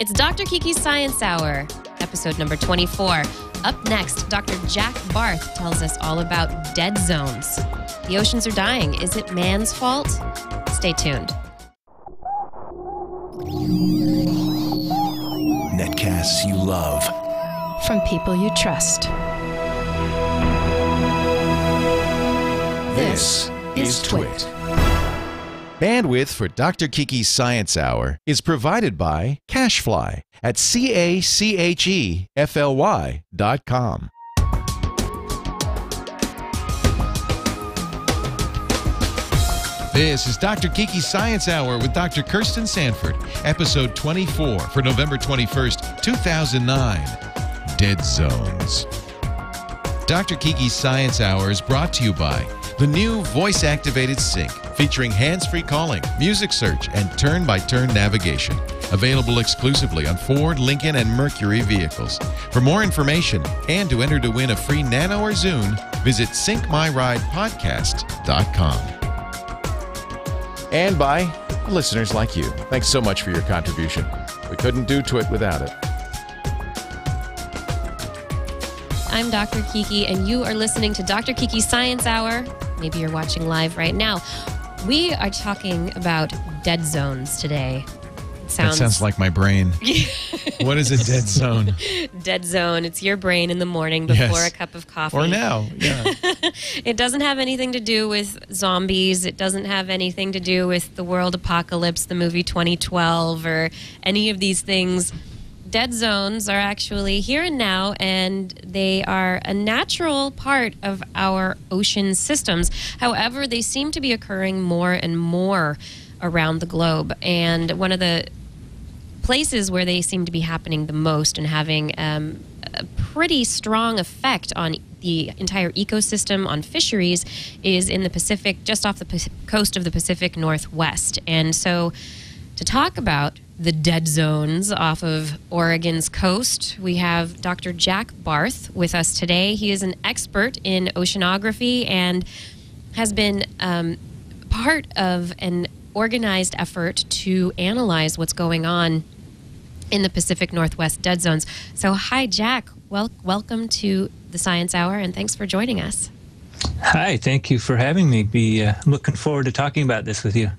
It's Dr. Kiki's Science Hour, episode number 24. Up next, Dr. Jack Barth tells us all about dead zones. The oceans are dying. Is it man's fault? Stay tuned. Netcasts you love. From people you trust. This is Twit. Bandwidth for Dr. Kiki's Science Hour is provided by Cachefly at CACHEFLY.com. This is Dr. Kiki's Science Hour with Dr. Kirsten Sanford, episode 24 for November 21st, 2009, Dead Zones. Dr. Kiki's Science Hour is brought to you by the new voice-activated sync featuring hands-free calling, music search, and turn-by-turn navigation. Available exclusively on Ford, Lincoln, and Mercury vehicles. For more information and to enter to win a free Nano or Zune, visit syncmyridepodcast.com. And by listeners like you. Thanks so much for your contribution. We couldn't do Twit without it. I'm Dr. Kiki, and you are listening to Dr. Kiki's Science Hour. Maybe you're watching live right now. We are talking about dead zones today. That sounds like my brain. What is a dead zone? Dead zone. It's your brain in the morning before a cup of coffee. Or now, yeah. It doesn't have anything to do with zombies. It doesn't have anything to do with the world apocalypse, the movie 2012, or any of these things. Dead zones are actually here and now, and they are a natural part of our ocean systems. However, they seem to be occurring more and more around the globe. And one of the places where they seem to be happening the most and having a pretty strong effect on the entire ecosystem, on fisheries, is in the Pacific, just off the coast of the Pacific Northwest. And so to talk about the dead zones off of Oregon's coast, we have Dr. Jack Barth with us today. He is an expert in oceanography and has been part of an organized effort to analyze what's going on in the Pacific Northwest dead zones. So hi, Jack. Welcome to the Science Hour, and thanks for joining us. Hi, thank you for having me. I'm looking forward to talking about this with you.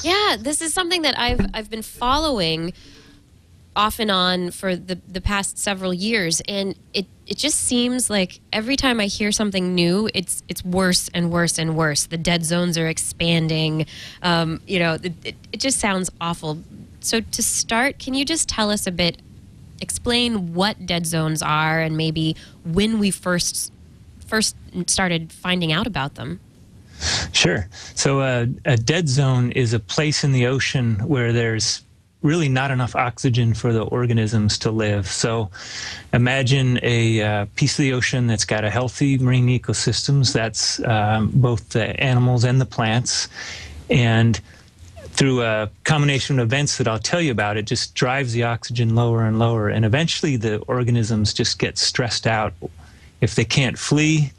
Yeah, this is something that I've been following off and on for the past several years, and it just seems like every time I hear something new, it's worse and worse and worse. The dead zones are expanding. It just sounds awful. So to start, can you just tell us a bit, explain what dead zones are and maybe when we first started finding out about them? Sure. So a dead zone is a place in the ocean where there's really not enough oxygen for the organisms to live. So imagine a piece of the ocean that's got a healthy marine ecosystems. That's both the animals and the plants. And through a combination of events that I'll tell you about, it just drives the oxygen lower and lower. And eventually the organisms just get stressed out. If they can't flee,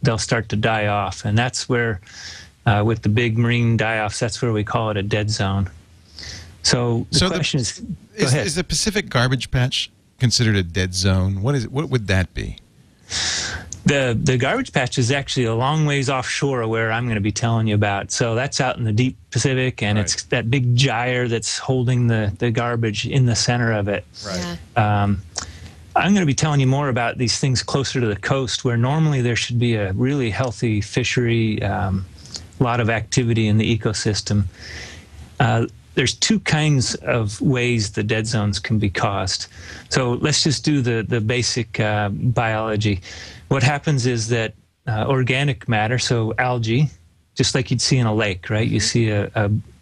they'll start to die off. And that's where, with the big marine die-offs, that's where we call it a dead zone. So the question is, go ahead. Is the Pacific Garbage Patch considered a dead zone? What would that be? The garbage patch is actually a long ways offshore where I'm going to be telling you about. So that's out in the deep Pacific, and It's that big gyre that's holding the garbage in the center of it. Right. Yeah. I'm going to be telling you more about these things closer to the coast, where normally there should be a really healthy fishery, a lot of activity in the ecosystem. There's two kinds of ways the dead zones can be caused. So let's just do the basic biology. What happens is that organic matter, so algae, just like you'd see in a lake, right? You see a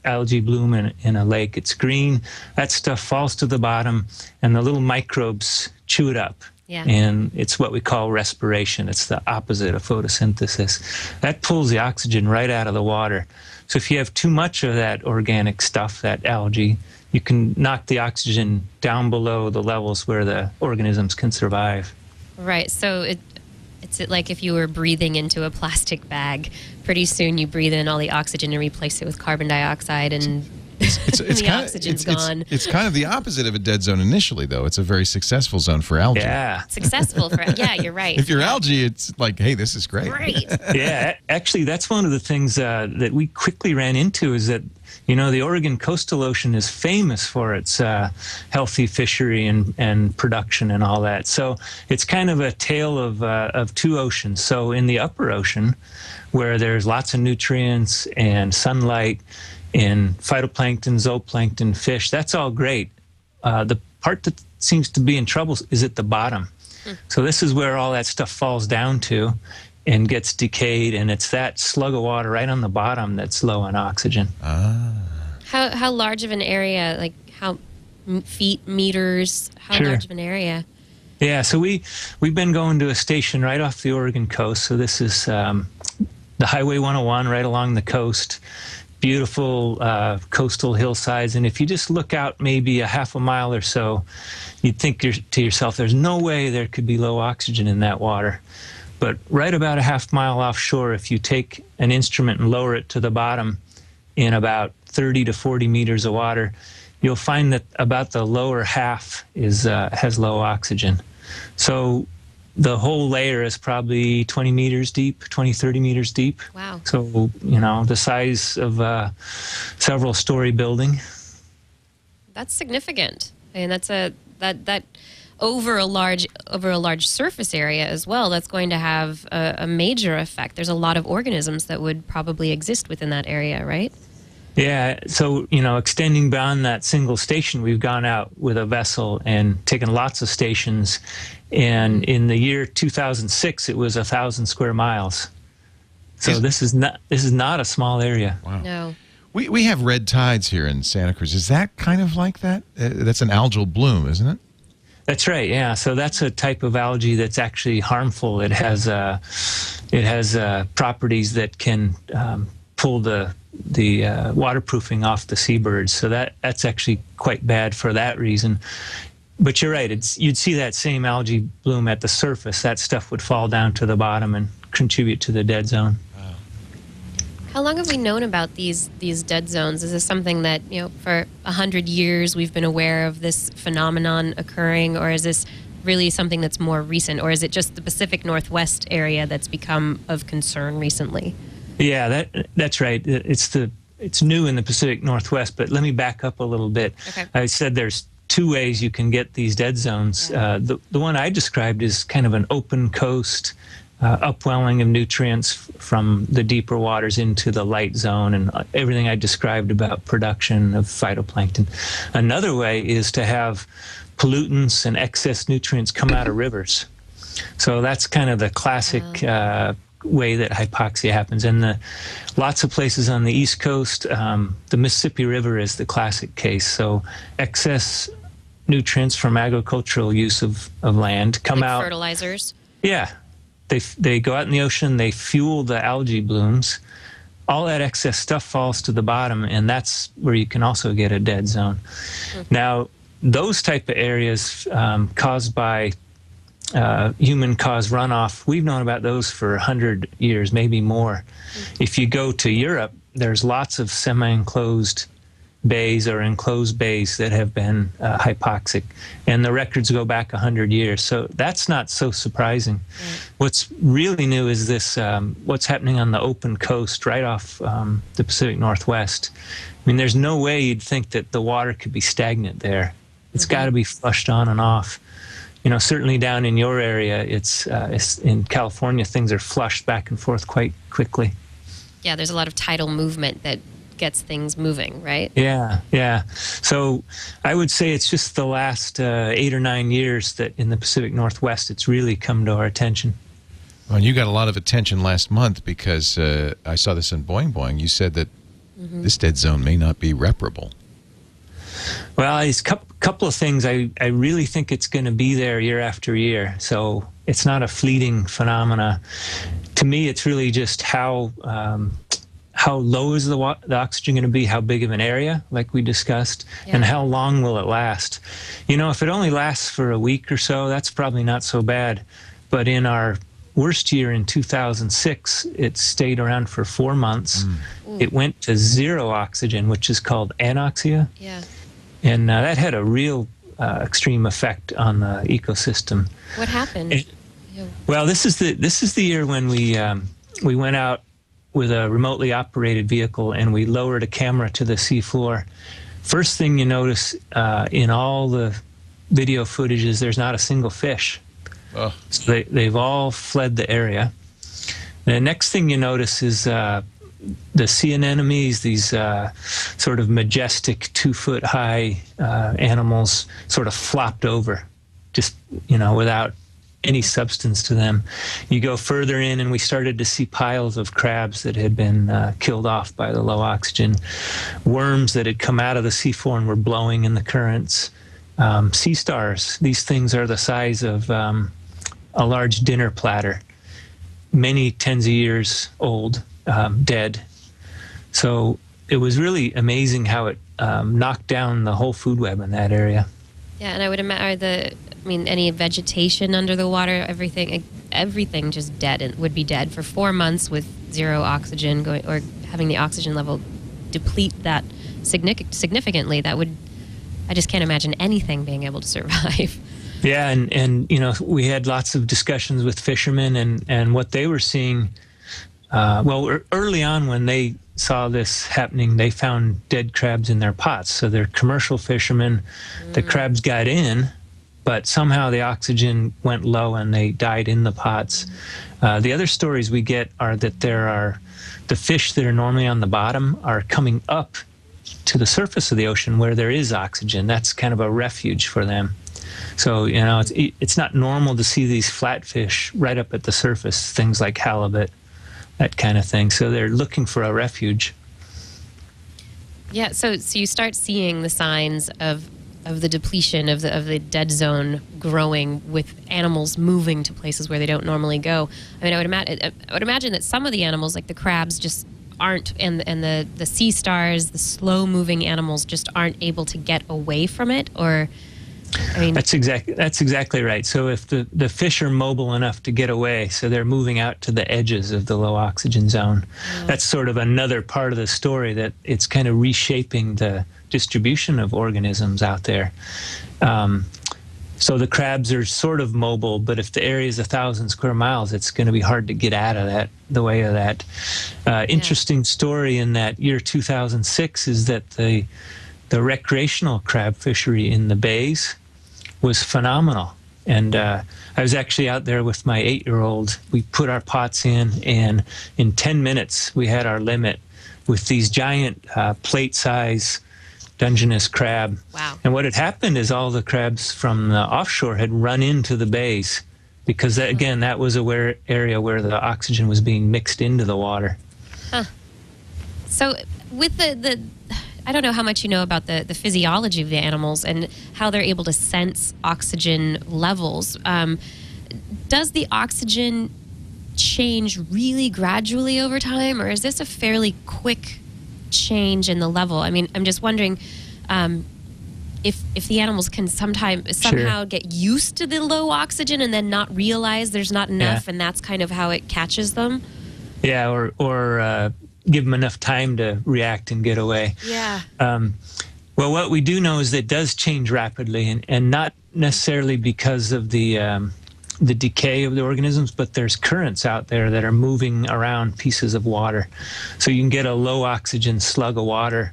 algae bloom in a lake. It's green. That stuff falls to the bottom, and the little microbes chew it up. Yeah. And it's what we call respiration. It's the opposite of photosynthesis. That pulls the oxygen right out of the water. So if you have too much of that organic stuff, that algae, you can knock the oxygen down below the levels where the organisms can survive. Right. So it's like if you were breathing into a plastic bag, pretty soon you breathe in all the oxygen and replace it with carbon dioxide, and The oxygen's gone. It's kind of the opposite of a dead zone initially, though. It's a very successful zone for algae. Yeah. Successful for, yeah, you're right. If you're algae, it's like, hey, this is great. Great. Yeah, actually, that's one of the things that we quickly ran into is that, the Oregon coastal ocean is famous for its healthy fishery and production and all that. So it's kind of a tale of two oceans. So in the upper ocean, where there's lots of nutrients and sunlight and phytoplankton, zooplankton, fish, that's all great. The part that seems to be in trouble is at the bottom. So this is where all that stuff falls down to and gets decayed, and it's that slug of water right on the bottom that's low on oxygen. How large of an area, like how feet, meters, how Sure. large of an area? Yeah, so we've been going to a station right off the Oregon coast. So this is the Highway 101 right along the coast. Beautiful coastal hillsides, and if you just look out maybe a half a mile or so, you'd think to yourself, there's no way there could be low oxygen in that water. But right about a half mile offshore, if you take an instrument and lower it to the bottom in about 30 to 40 meters of water, you'll find that about the lower half has low oxygen. So the whole layer is probably 20 meters deep, 20, 30 meters deep. Wow. So, the size of a several-story building. That's significant. And that's that over a large surface area as well. That's going to have a major effect. There's a lot of organisms that would probably exist within that area, right? Yeah, so, extending beyond that single station, we've gone out with a vessel and taken lots of stations. And in the year 2006, it was 1,000 square miles. So this is not a small area. Wow. No. We have red tides here in Santa Cruz. Is that kind of like that? That's an algal bloom, isn't it? That's right. Yeah. So that's a type of algae that's actually harmful. It has properties that can pull the waterproofing off the seabirds. So that's actually quite bad for that reason. But you're right. You'd see that same algae bloom at the surface. That stuff would fall down to the bottom and contribute to the dead zone. How long have we known about these dead zones? Is this something that, for 100 years we've been aware of this phenomenon occurring, or is this really something that's more recent, or is it just the Pacific Northwest area that's become of concern recently? Yeah, that's right. It's new in the Pacific Northwest, but let me back up a little bit. Okay. I said there's two ways you can get these dead zones. Yeah. The one I described is kind of an open coast, upwelling of nutrients from the deeper waters into the light zone, and everything I described about production of phytoplankton. Another way is to have pollutants and excess nutrients come out of rivers. So that's kind of the classic way that hypoxia happens. And lots of places on the East Coast, the Mississippi River is the classic case. So excess nutrients from agricultural use of land come like out. Fertilizers? Yeah. They go out in the ocean, they fuel the algae blooms. All that excess stuff falls to the bottom, and that's where you can also get a dead zone. Mm-hmm. Now, those type of areas caused by human-caused runoff, we've known about those for 100 years, maybe more. Mm-hmm. If you go to Europe, there's lots of semi-enclosed bays or enclosed bays that have been hypoxic, and the records go back 100 years. So that's not so surprising. Right. What's really new is this, what's happening on the open coast right off the Pacific Northwest. I mean, there's no way you'd think that the water could be stagnant there. It's got to be flushed on and off. Certainly down in your area, it's in California, things are flushed back and forth quite quickly. Yeah, there's a lot of tidal movement that gets things moving, right? Yeah. So I would say it's just the last 8 or 9 years that in the Pacific Northwest it's really come to our attention. Well, you got a lot of attention last month because I saw this in Boing Boing. You said that this dead zone may not be reparable. Well, it's a couple of things. I really think it's going to be there year after year. So it's not a fleeting phenomena. To me, it's really just how low is the oxygen going to be, how big of an area, like we discussed, and how long will it last. If it only lasts for a week or so, that's probably not so bad. But in our worst year in 2006, it stayed around for 4 months. It went to 0 oxygen, which is called anoxia. Yeah. And that had a real extreme effect on the ecosystem. What happened? Well, this is the year when we went out with a remotely operated vehicle and we lowered a camera to the seafloor. First thing you notice in all the video footage is there's not a single fish. Oh. So they've all fled the area. The next thing you notice is the sea anemones, these sort of majestic 2-foot high animals, sort of flopped over, just, without any substance to them. You go further in and we started to see piles of crabs that had been killed off by the low oxygen, worms that had come out of the seafloor and were blowing in the currents, sea stars. These things are the size of a large dinner platter, many tens of years old, dead. So it was really amazing how it knocked down the whole food web in that area. Yeah, and I would imagine any vegetation under the water, everything just dead, and would be dead for 4 months with 0 oxygen going, or having the oxygen level deplete that significantly. I just can't imagine anything being able to survive. Yeah, and we had lots of discussions with fishermen, and what they were seeing. Early on when they saw this happening, they found dead crabs in their pots. So they're commercial fishermen. The crabs got in, but somehow the oxygen went low and they died in the pots. The other stories we get are that the fish that are normally on the bottom are coming up to the surface of the ocean where there is oxygen. That's kind of a refuge for them. So, it's not normal to see these flatfish right up at the surface, things like halibut, that kind of thing. So they're looking for a refuge. Yeah, so you start seeing the signs of the depletion of the dead zone growing, with animals moving to places where they don't normally go. I would imagine that some of the animals, like the crabs, just aren't, and the sea stars, the slow-moving animals, just aren't able to get away from it, or... That's exactly right. So if the fish are mobile enough to get away, so they're moving out to the edges of the low oxygen zone. That's sort of another part of the story, that it's kind of reshaping the distribution of organisms out there. So the crabs are sort of mobile, but if the area is 1,000 square miles, it's going to be hard to get out of the way of that. Interesting story in that year 2006 is that the recreational crab fishery in the bays was phenomenal. And I was actually out there with my 8-year-old. We put our pots in, and in 10 minutes we had our limit with these giant plate-size Dungeness crab. Wow. And what had happened is all the crabs from the offshore had run into the bays, because that was a area where the oxygen was being mixed into the water. Huh. So with the I don't know how much you know about the physiology of the animals and how they're able to sense oxygen levels. Does the oxygen change really gradually over time, or is this a fairly quick change in the level? I'm just wondering if the animals can somehow get used to the low oxygen and then not realize there's not enough, and that's kind of how it catches them. Yeah, or give them enough time to react and get away. Yeah. Well, what we do know is that it does change rapidly, and not necessarily because of the decay of the organisms, but there's currents out there that are moving around pieces of water. So you can get a low oxygen slug of water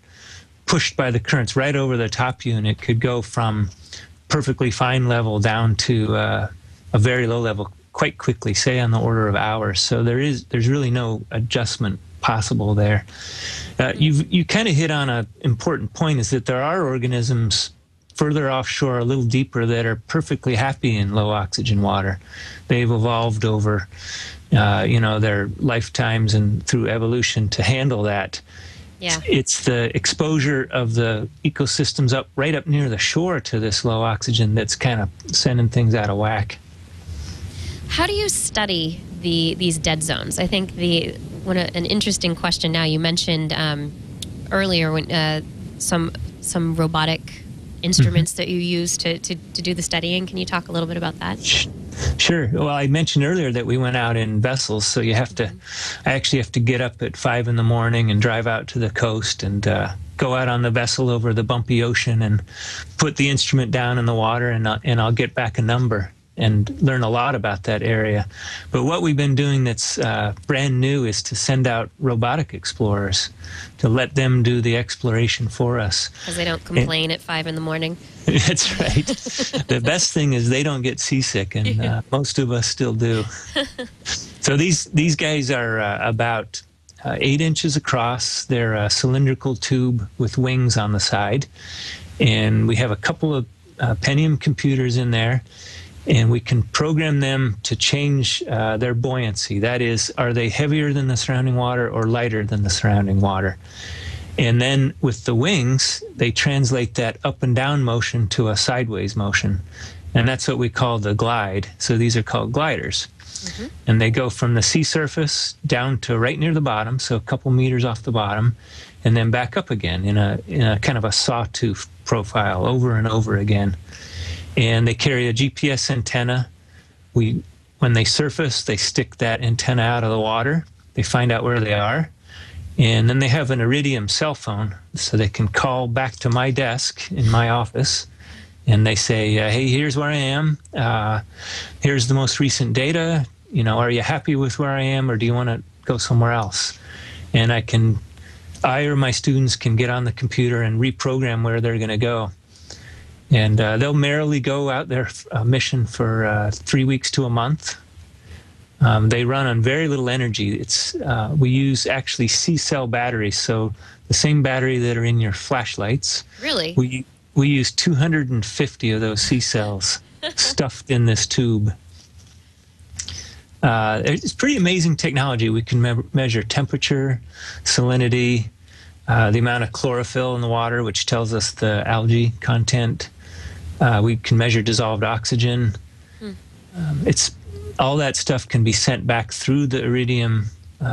pushed by the currents right over the top of you, and it could go from perfectly fine level down to a very low level quite quickly, say on the order of hours. So there's really no adjustment possible there. You kind of hit on an important point, is that there are organisms further offshore, a little deeper, that are perfectly happy in low oxygen water. They've evolved over their lifetimes and through evolution to handle that. Yeah. It's the exposure of the ecosystems right up near the shore to this low oxygen that's kind of sending things out of whack. How do you study these dead zones? I think an interesting question. Now, you mentioned earlier when some robotic instruments that you use to do the studying. Can you talk a little bit about that? Sure. Well, I mentioned earlier that we went out in vessels, so I actually have to get up at 5 in the morning and drive out to the coast and go out on the vessel over the bumpy ocean and put the instrument down in the water, and I'll get back a number and learn a lot about that area. But what we've been doing that's brand new is to send out robotic explorers to let them do the exploration for us. Because they don't complain at 5 in the morning. That's right. The best thing is they don't get seasick, and most of us still do. So these guys are about 8 inches across. They're a cylindrical tube with wings on the side. And we have a couple of Pentium computers in there. And we can program them to change their buoyancy. That is, are they heavier than the surrounding water or lighter than the surrounding water? And then with the wings, they translate that up and down motion to a sideways motion. And that's what we call the glide. So these are called gliders. Mm-hmm. And they go from the sea surface down to right near the bottom, so a couple meters off the bottom, and then back up again in a kind of a sawtooth profile over and over again. And they carry a GPS antenna. When they surface, they stick that antenna out of the water. They find out where they are. And then they have an Iridium cell phone, so they can call back to my desk in my office. And they say, hey, here's where I am. Here's the most recent data. Are you happy with where I am, or do you want to go somewhere else? And I or my students can get on the computer and reprogram where they're going to go. And they'll merrily go out their mission for 3 weeks to a month. They run on very little energy. We use actually C-cell batteries, so the same battery that are in your flashlights. Really? We use 250 of those C-cells stuffed in this tube. It's pretty amazing technology. We can measure temperature, salinity, the amount of chlorophyll in the water, which tells us the algae content. We can measure dissolved oxygen. All that stuff can be sent back through the Iridium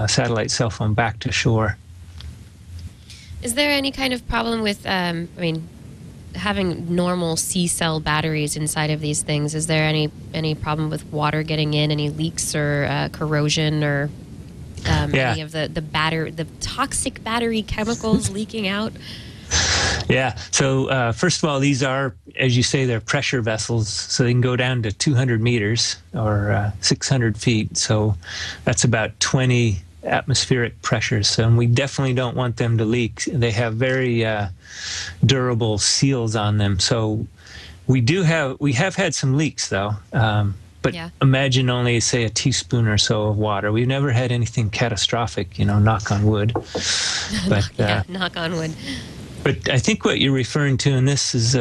satellite cell phone back to shore. Is there any kind of problem with, having normal C-cell batteries inside of these things? Is there any problem with water getting in, any leaks or corrosion or any of the toxic battery chemicals leaking out? Yeah. So first of all, these are, as you say, they're pressure vessels, so they can go down to 200 meters or 600 feet. So that's about 20 atmospheric pressures. So we definitely don't want them to leak. They have very durable seals on them. So we have had some leaks though. But imagine only, say, a teaspoon or so of water. We've never had anything catastrophic, knock on wood. But knock on wood. But I think what you're referring to, and this is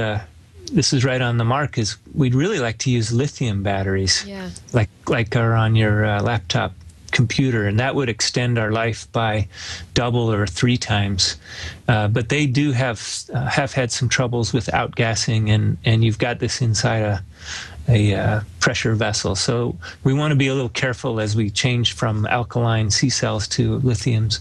right on the mark, is we'd really like to use lithium batteries, like are on your laptop computer, and that would extend our life by double or 3 times. But they do have had some troubles with outgassing, and you've got this inside a pressure vessel. So we want to be a little careful as we change from alkaline C cells to lithiums.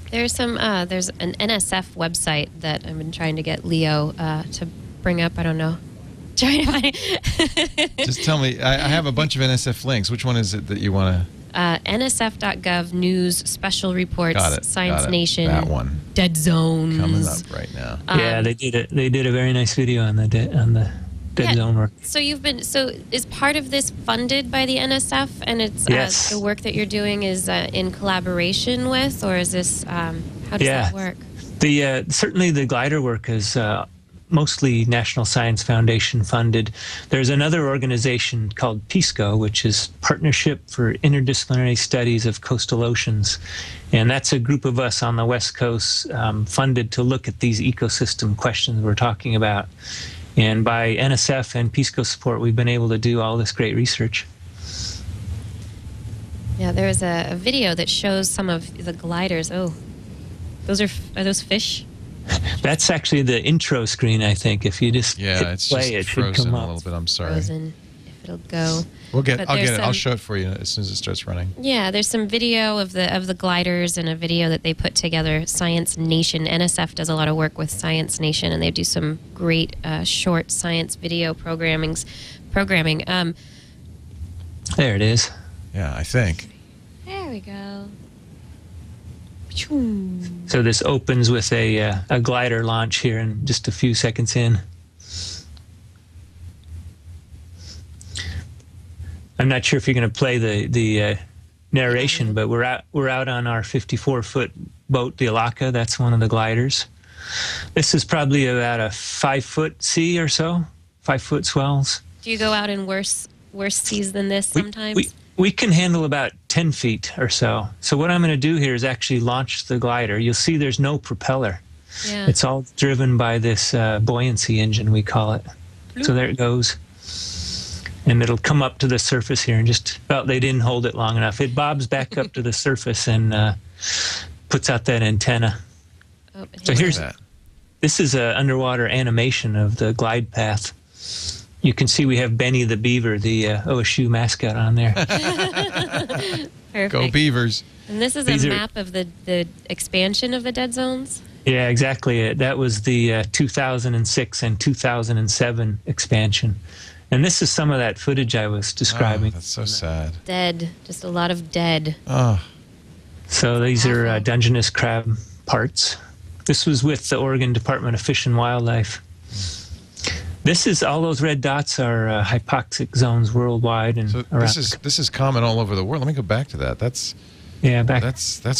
There's an NSF website that I've been trying to get Leo to bring up. I don't know. Trying to find it. Just tell me. I have a bunch of NSF links. Which one is it that you want to? NSF.gov news special reports. Got it. Science Nation. That one. Dead zones. Coming up right now. They did a very nice video on the dead zone work. So is part of this funded by the NSF, and it's the work that you're doing is in collaboration with, or is this how does that work? Certainly the glider work is mostly National Science Foundation funded. There's another organization called PISCO, which is Partnership for Interdisciplinary Studies of Coastal Oceans, and that's a group of us on the West Coast funded to look at these ecosystem questions we're talking about. And by NSF and PISCO support, we've been able to do all this great research. Yeah, there is a video that shows some of the gliders. Oh, are those fish? That's actually the intro screen, I think. If you just hit play, it should come up. A little bit. I'm sorry. Frozen it'll go. I'll But get there's it. I'll some- show it for you as soon as it starts running. Yeah, there's some video of the gliders and a video that they put together. Science Nation, NSF does a lot of work with Science Nation, and they do some great short science video programming. There it is. Yeah, I think. There we go. So this opens with a glider launch here in just a few seconds in. I'm not sure if you're going to play the narration, but we're out on our 54-foot boat, the Alaka. That's one of the gliders. This is probably about a 5-foot sea or so, 5-foot swells. Do you go out in worse seas than this sometimes? We can handle about 10 feet or so. So what I'm going to do here is actually launch the glider. You'll see there's no propeller. Yeah. It's all driven by this buoyancy engine, we call it. So there it goes. And it'll come up to the surface here and just, well, they didn't hold it long enough. It bobs back up to the surface and puts out that antenna. Oh, So this is an underwater animation of the glide path. You can see we have Benny the Beaver, the OSU mascot, on there. Perfect. Go Beavers. And this is These a are- map of the expansion of the dead zones? Yeah, exactly. That was the 2006 and 2007 expansion. And this is some of that footage I was Oh, describing. that's so sad. Dead. Just a lot of dead. Oh, So these are Awful. Dungeness crab parts. This was with the Oregon Department of Fish and Wildlife. This is, all those red dots are hypoxic zones worldwide and so around. this is common all over the world. Let me go back to that. That's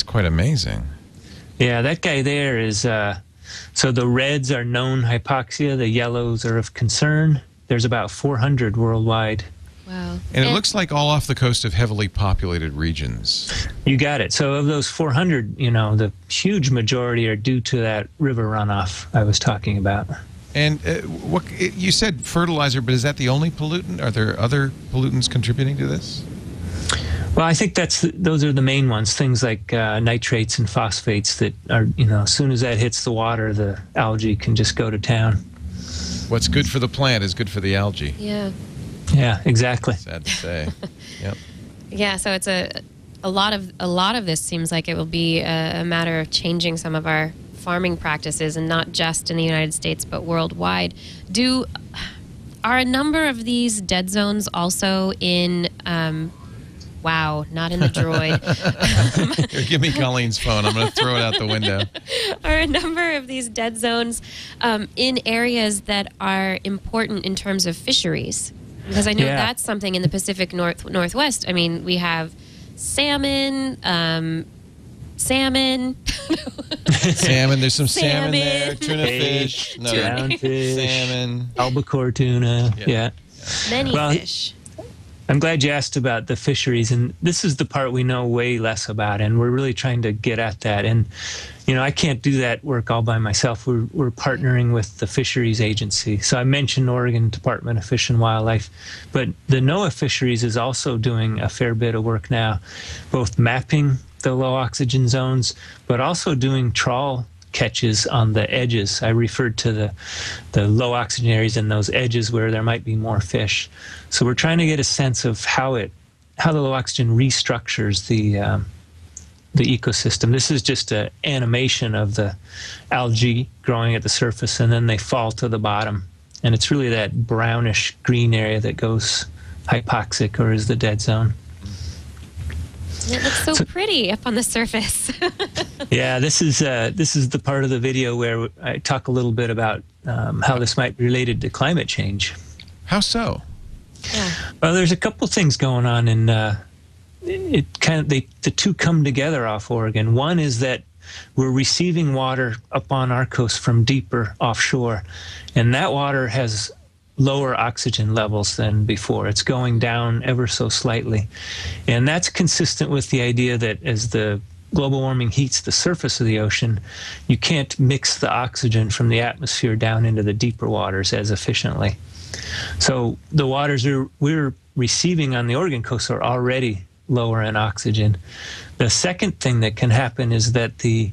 quite amazing. Yeah, that guy there is, so the reds are known hypoxia, the yellows are of concern. There's about 400 worldwide. Wow. And it looks like all off the coast of heavily populated regions. You got it. So of those 400, the huge majority are due to that river runoff I was talking about. And you said fertilizer, but is that the only pollutant? Are there other pollutants contributing to this? Well, I think those are the main ones, things like nitrates and phosphates that are, as soon as that hits the water, the algae can just go to town. What's good for the plant is good for the algae. Yeah. Yeah, exactly. Sad to say. Yep. Yeah, so it's a lot of this seems like it will be a matter of changing some of our farming practices, and not just in the United States but worldwide. Are a number of these dead zones also in wow, not in the droid. Here, give me Colleen's phone. I'm going to throw it out the window. Are a number of these dead zones in areas that are important in terms of fisheries? Because I know that's something in the Pacific Northwest. I mean, we have salmon. Salmon. There's some salmon there. Tuna fish. No, Drownfish, salmon. albacore tuna. Yeah. Many Well, fish. I'm glad you asked about the fisheries, and this is the part we know way less about, and we're really trying to get at that. And I can't do that work all by myself. We're partnering with the Fisheries Agency. So I mentioned Oregon Department of Fish and Wildlife, but the NOAA Fisheries is also doing a fair bit of work now, both mapping the low oxygen zones, but also doing trawl catches on the edges. I referred to the low oxygen areas and those edges where there might be more fish. So we're trying to get a sense of how the low oxygen restructures the ecosystem. This is just an animation of the algae growing at the surface, and then they fall to the bottom. And it's really that brownish green area that goes hypoxic or is the dead zone. It looks so pretty up on the surface. Yeah, this is the part of the video where I talk a little bit about how this might be related to climate change. How so? Yeah. Well, there's a couple things going on, and the two come together off Oregon. One is that we're receiving water up on our coast from deeper offshore, and that water has lower oxygen levels than before. It's going down ever so slightly. And that's consistent with the idea that as the global warming heats the surface of the ocean, you can't mix the oxygen from the atmosphere down into the deeper waters as efficiently. So the waters we're receiving on the Oregon coast are already lower in oxygen. The second thing that can happen is that the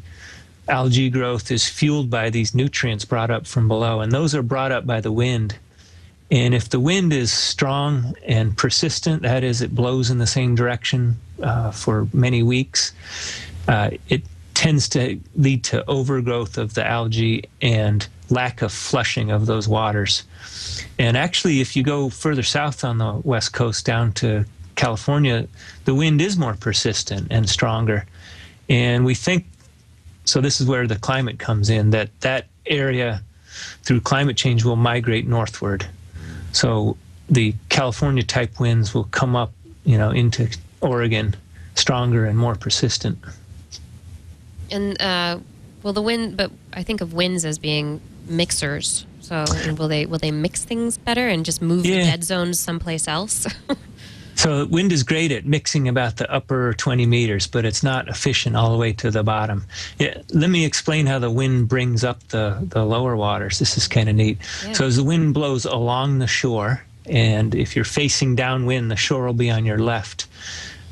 algae growth is fueled by these nutrients brought up from below, and those are brought up by the wind. And if the wind is strong and persistent, that is, it blows in the same direction for many weeks, it tends to lead to overgrowth of the algae and lack of flushing of those waters. And actually, if you go further south on the west coast down to California, the wind is more persistent and stronger. And we think, so this is where the climate comes in, that that area through climate change will migrate northward. So the California type winds will come up, into Oregon, stronger and more persistent. And well, the wind, but I think of winds as being mixers. So will they mix things better and just move the dead zones someplace else? So wind is great at mixing about the upper 20 meters, but it's not efficient all the way to the bottom. Let me explain how the wind brings up the lower waters. This is kind of neat. Yeah. So as the wind blows along the shore, and if you're facing downwind, the shore will be on your left.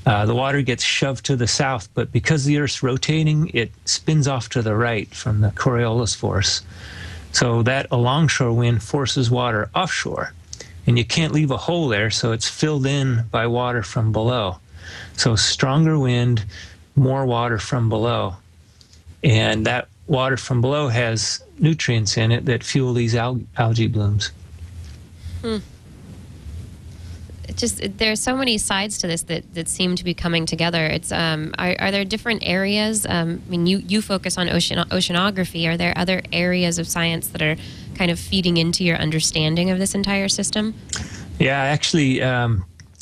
The water gets shoved to the south, but because the Earth's rotating, it spins off to the right from the Coriolis force. So that alongshore wind forces water offshore. And you can't leave a hole there, so it's filled in by water from below. So stronger wind, more water from below. And that water from below has nutrients in it that fuel these algae blooms. There are so many sides to this that seem to be coming together. It's are there different areas? I mean, you focus on oceanography. Are there other areas of science that are kind of feeding into your understanding of this entire system? Yeah, actually,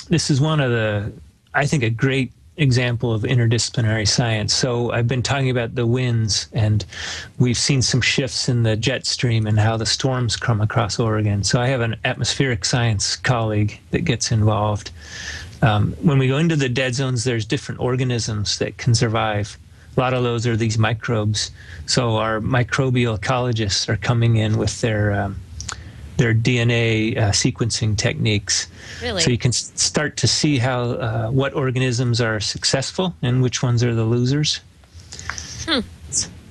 this is one of I think, a great example of interdisciplinary science. So I've been talking about the winds, and we've seen some shifts in the jet stream and how the storms come across Oregon. So I have an atmospheric science colleague that gets involved. When we go into the dead zones, there's different organisms that can survive. A lot of those are these microbes. So our microbial ecologists are coming in with their DNA sequencing techniques. Really? So you can start to see how what organisms are successful and which ones are the losers.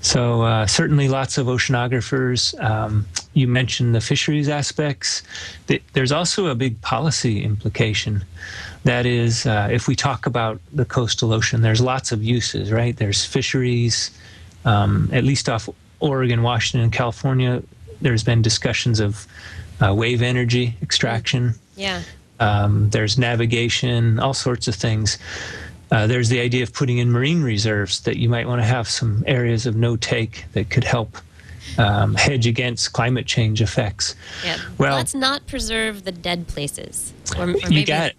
So certainly lots of oceanographers. You mentioned the fisheries aspects. There's also a big policy implication. That is, if we talk about the coastal ocean, there's lots of uses, right? There's fisheries, at least off Oregon, Washington, and California. There's been discussions of wave energy extraction. Yeah. There's navigation, all sorts of things. There's the idea of putting in marine reserves, that you might want to have some areas of no take that could help hedge against climate change effects. Yeah. Well, let's not preserve the dead places. Or you maybe... got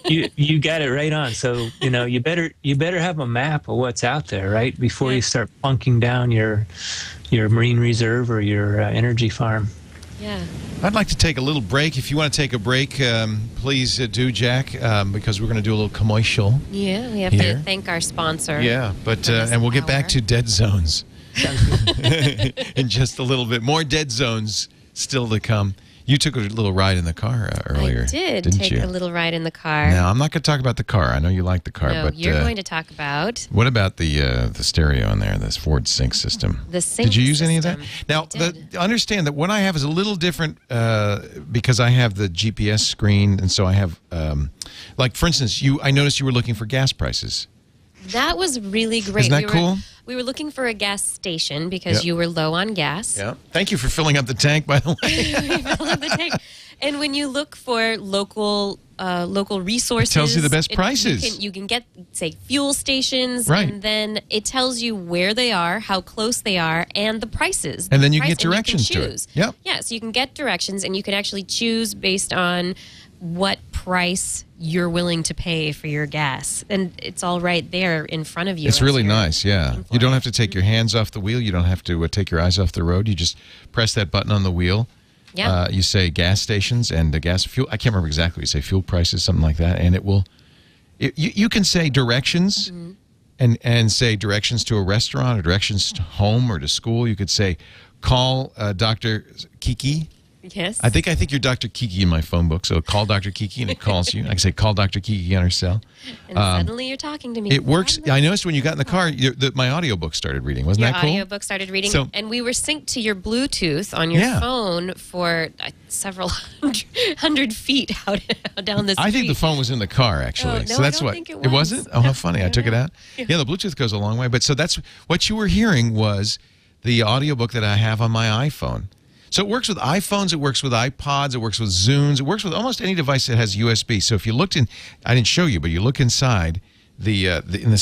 it. You got it right on. So you better have a map of what's out there, right, before you start plunking down your marine reserve or your energy farm. Yeah. I'd like to take a little break. If you want to take a break, please do, Jack, because we're going to do a little commercial. Yeah, we have to thank our sponsor. Yeah, but and we'll get back to dead zones in just a little bit. More dead zones still to come. You took a little ride in the car earlier. I did didn't take you? a little ride in the car. Now, I'm not going to talk about the car. I know you like the car, no, but you're going to talk about. What about the stereo in there, this Ford sync system? The sync. Did you use system. any of that? Now, understand that what I have is a little different because I have the GPS screen, and so I have, like for instance, I noticed you were looking for gas prices. That was really great. Isn't that cool? We were looking for a gas station because you were low on gas. Yeah. Thank you for filling up the tank, by the way. We filled up the tank. And when you look for local resources, it tells you the best prices. You can get, say, fuel stations, right. And then it tells you where they are, how close they are, and the prices. And then you can get directions to it. Yep. Yeah, so you can get directions, and you can actually choose based on what price you're willing to pay for your gas. And it's all right there in front of you. It's really nice, yeah. You don't have to take your hands off the wheel. You don't have to take your eyes off the road. You just press that button on the wheel. Yeah. You say gas stations and gas fuel. I can't remember exactly. You say fuel prices, something like that, and it will. You can say directions, and say directions to a restaurant or directions to home or to school. You could say, call Dr. Kiki Yes. I think you're Dr. Kiki in my phone book. So call Dr. Kiki and it calls you. I can say, call Dr. Kiki on her cell. And suddenly you're talking to me. It works. I noticed when you got in the car, my audiobook started reading. Wasn't that cool? Your audiobook started reading. So, and we were synced to your Bluetooth on your phone for several hundred feet out down the street. I think the phone was in the car, actually. Oh, no, so that's I don't think it was. It wasn't? Oh, how funny. I took it out. Yeah, the Bluetooth goes a long way. But so that's what you were hearing was the audiobook that I have on my iPhone. So it works with iPhones, it works with iPods, it works with Zunes, it works with almost any device that has USB. So if you looked in, I didn't show you, but you look inside in the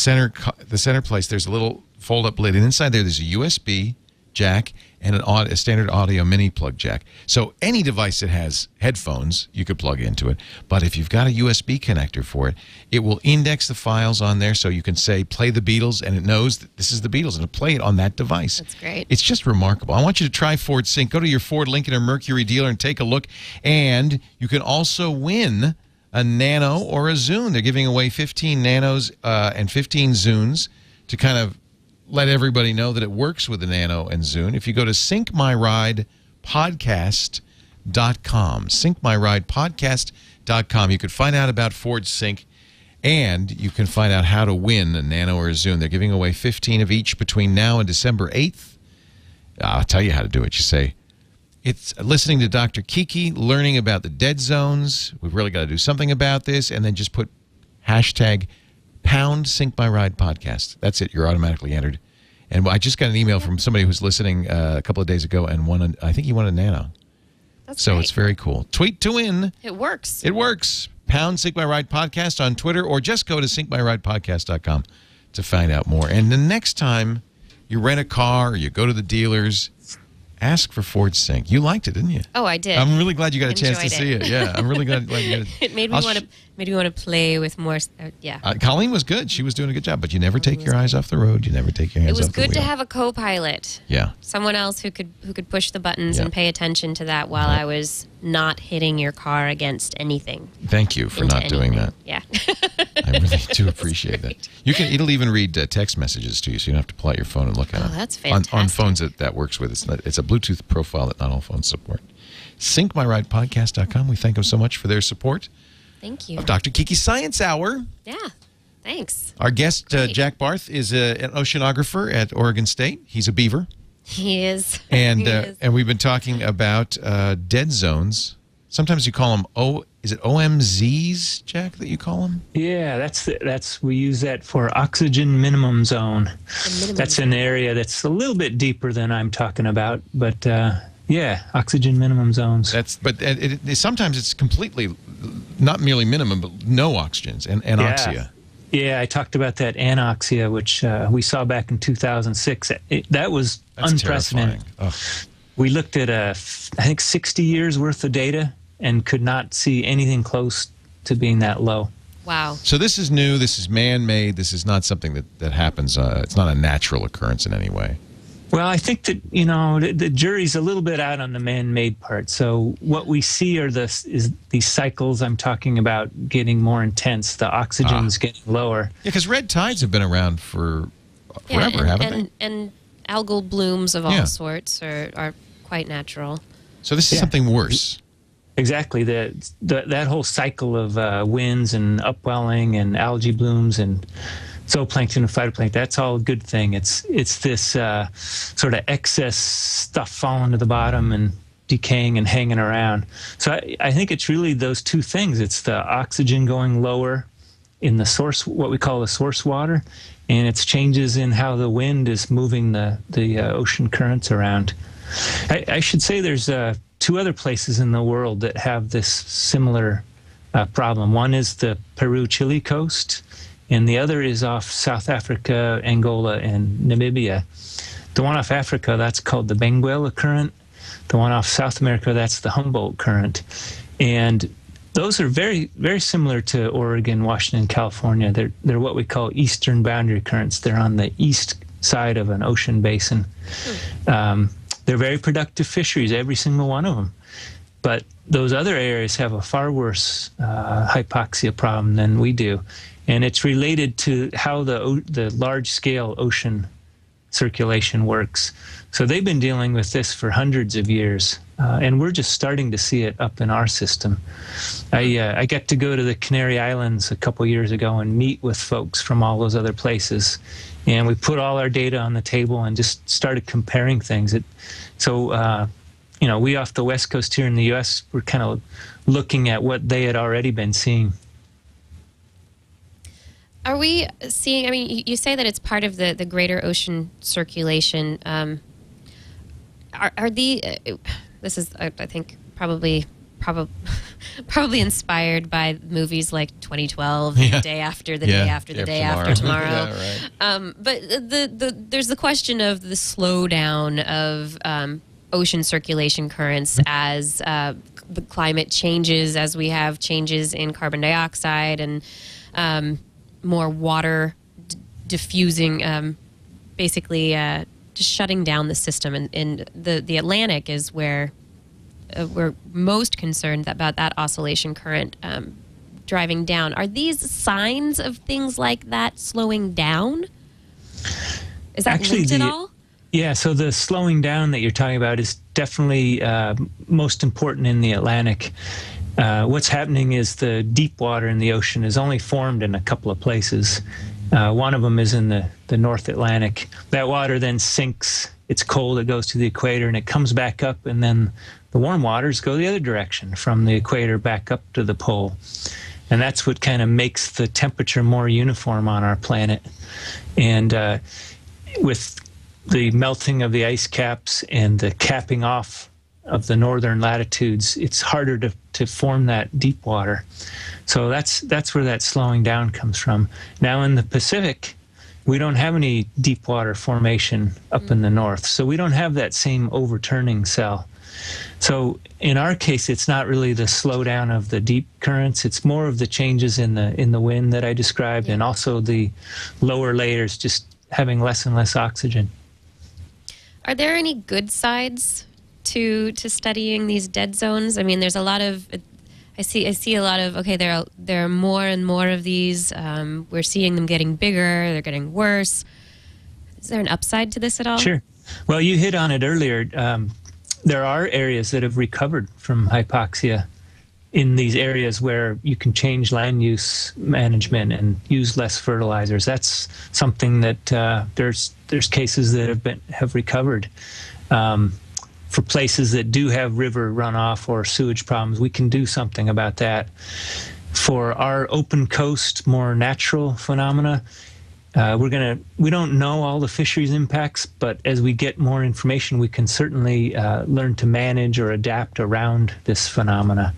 center place, there's a little fold-up lid, and inside there's a USB jack and a standard audio mini plug jack. So any device that has headphones, you could plug into it. But if you've got a USB connector for it, it will index the files on there so you can say, play the Beatles, and it knows that this is the Beatles, and it'll play it on that device. That's great. It's just remarkable. I want you to try Ford Sync. Go to your Ford, Lincoln, or Mercury dealer and take a look. And you can also win a Nano or a Zune. They're giving away 15 Nanos and 15 Zunes to kind of let everybody know that it works with the Nano and Zune. If you go to syncmyridepodcast.com, syncmyridepodcast.com, you can find out about Ford Sync, and you can find out how to win a Nano or a Zune. They're giving away 15 of each between now and December 8th. I'll tell you how to do it. You say, it's listening to Dr. Kiki, learning about the dead zones. We've really got to do something about this, and then just put hashtag #Sync My Ride Podcast. That's it. You're automatically entered. And I just got an email from somebody who's listening a couple of days ago and I think he won a Nano. That's so great. It's very cool. Tweet to win. It works. It works. #Sync My Ride Podcast on Twitter, or just go to syncmyridepodcast.com to find out more. And the next time you rent a car or you go to the dealers, ask for Ford Sync. You liked it, didn't you? Oh, I did. I'm really glad you got a chance to Enjoyed see it. Yeah, I'm really glad you got it. It made me want to play with more. Yeah. Colleen was good. She was doing a good job. But you never take your eyes off the road. You never take your hands It was off the wheel. good to have a co-pilot. Yeah. Someone else who could push the buttons and pay attention to that while I was not hitting your car against anything. Thank you for not doing that. Yeah. I really do appreciate that. It'll even read text messages to you, so you don't have to pull out your phone and look at it. Oh, that's fantastic. On phones that works with. It's a Bluetooth profile that not all phones support. SyncMyRidePodcast.com. We thank them so much for their support. Thank you. Of Dr. Kiki Science Hour. Yeah. Thanks. Our guest, Jack Barth, is an oceanographer at Oregon State. He's a beaver. He is. And He is. and we've been talking about dead zones. Sometimes you call them is it OMZs, Jack, that you call them? Yeah, we use that for oxygen minimum zone. That's an area that's a little bit deeper than I'm talking about, but yeah, oxygen minimum zones. Sometimes it's completely not merely minimum, but no oxygens and anoxia. Yeah, I talked about that anoxia, which we saw back in 2006. That was That's unprecedented. We looked at, I think, 60 years worth of data and could not see anything close to being that low. Wow. So this is new. This is man-made. This is not something that happens. It's not a natural occurrence in any way. Well, I think that, the jury's a little bit out on the man-made part. So what we see are these cycles I'm talking about getting more intense. The oxygen's getting lower. Yeah, because red tides have been around for forever, haven't they? And algal blooms of all sorts are quite natural. So this is something worse. Exactly. That whole cycle of winds and upwelling and algae blooms and zooplankton and phytoplankton, that's all a good thing. It's this sort of excess stuff falling to the bottom and decaying and hanging around. So I think it's really those two things. It's the oxygen going lower in the source, what we call the source water, and it's changes in how the wind is moving the ocean currents around. I should say there's two other places in the world that have this similar problem. One is the Peru-Chile coast, and the other is off South Africa, Angola, and Namibia. The one off Africa, that's called the Benguela Current. The one off South America, that's the Humboldt Current. And those are very, very similar to Oregon, Washington, California. They're what we call eastern boundary currents. They're on the east side of an ocean basin. They're very productive fisheries, every single one of them. But those other areas have a far worse hypoxia problem than we do. And it's related to how the large-scale ocean circulation works. So they've been dealing with this for hundreds of years. And we're just starting to see it up in our system. I got to go to the Canary Islands a couple years ago and meet with folks from all those other places. And we put all our data on the table and just started comparing things. We off the West Coast here in the U.S., we're kind of looking at what they had already been seeing. Are we seeing, I mean, you say that it's part of the greater ocean circulation. This is, I think, probably inspired by movies like 2012, The Day After, The Day After, The Day After Tomorrow. Yeah, right. But there's the question of the slowdown of ocean circulation currents as the climate changes, as we have changes in carbon dioxide and more water diffusing, basically just shutting down the system. And the Atlantic is where we're most concerned about that oscillation current driving down. Are these signs of things like that slowing down? Is that linked at all? Yeah, so the slowing down that you're talking about is definitely most important in the Atlantic. What's happening is the deep water in the ocean is only formed in a couple of places. One of them is in the North Atlantic. That water then sinks. It's cold. It goes to the equator, and it comes back up, and then the warm waters go the other direction from the equator back up to the pole. And that's what kind of makes the temperature more uniform on our planet. And with the melting of the ice caps and the capping off of the northern latitudes, it's harder to form that deep water. So that's where that slowing down comes from. Now in the Pacific, we don't have any deep water formation up in the north, so we don't have that same overturning cell. So in our case, it's not really the slowdown of the deep currents. It's more of the changes in the wind that I described, and also the lower layers just having less and less oxygen. Are there any good sides to studying these dead zones? I mean, there's a lot of, I see a lot of, okay, there are more and more of these. We're seeing them getting bigger. They're getting worse. Is there an upside to this at all? Sure. Well, you hit on it earlier. There are areas that have recovered from hypoxia in these areas where you can change land use management and use less fertilizers. That's something that there's cases that have recovered. For places that do have river runoff or sewage problems, we can do something about that. For our open coast, more natural phenomena, we don't know all the fisheries impacts, but as we get more information, we can certainly learn to manage or adapt around this phenomena.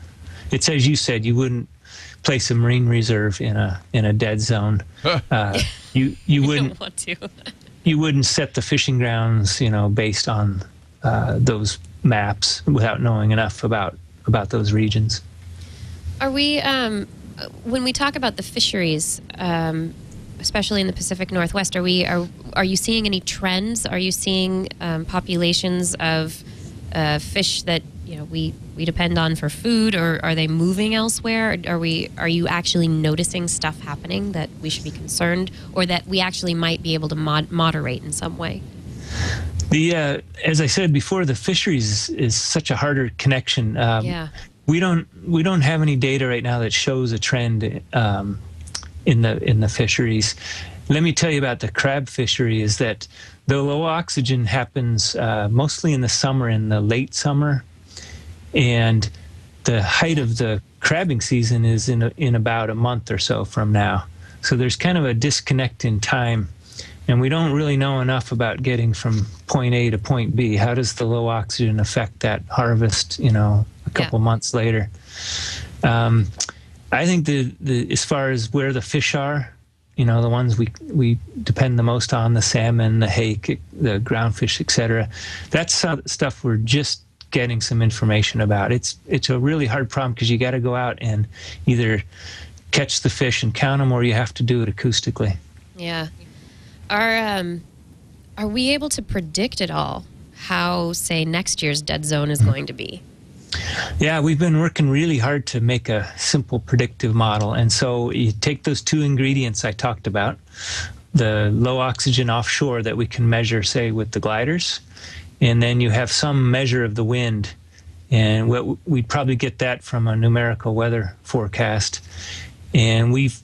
It's as you said, you wouldn't place a marine reserve in a dead zone. You wouldn't want to. You wouldn't set the fishing grounds, based on those maps without knowing enough about those regions. Are we, when we talk about the fisheries, especially in the Pacific Northwest, are you seeing any trends? Are you seeing populations of fish that we depend on for food, or are they moving elsewhere? Are you actually noticing stuff happening that we should be concerned, or that we actually might be able to moderate in some way? As I said before, the fisheries is such a harder connection. We don't have any data right now that shows a trend in the fisheries. Let me tell you about the crab fishery. Is that the low oxygen happens mostly in the summer, in the late summer, and the height of the crabbing season is in about a month or so from now. So there's kind of a disconnect in time. And we don't really know enough about getting from point A to point B. How does the low oxygen affect that harvest, a couple months later? I think as far as where the fish are, the ones we depend the most on, the salmon, the hake, the groundfish, etc. That's stuff we're just getting some information about. It's a really hard problem because you got to go out and either catch the fish and count them, or you have to do it acoustically. Yeah. Are we able to predict at all how, say, next year's dead zone is going to be? Yeah, we've been working really hard to make a simple predictive model. And so you take those two ingredients I talked about, the low oxygen offshore that we can measure, say, with the gliders, and then you have some measure of the wind. And we'd probably get that from a numerical weather forecast. And we've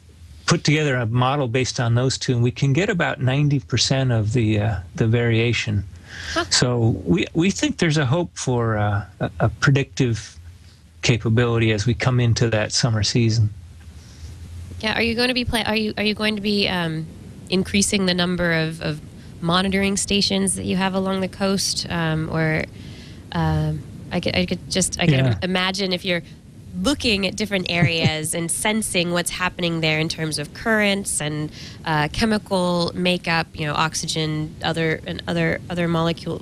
put together a model based on those two, and we can get about 90% of the variation. Huh. So we think there's a hope for a predictive capability as we come into that summer season. Yeah, are you going to be are you going to be increasing the number of monitoring stations that you have along the coast, I could imagine if you're looking at different areas and sensing what's happening there in terms of currents and chemical makeup, oxygen, other molecule,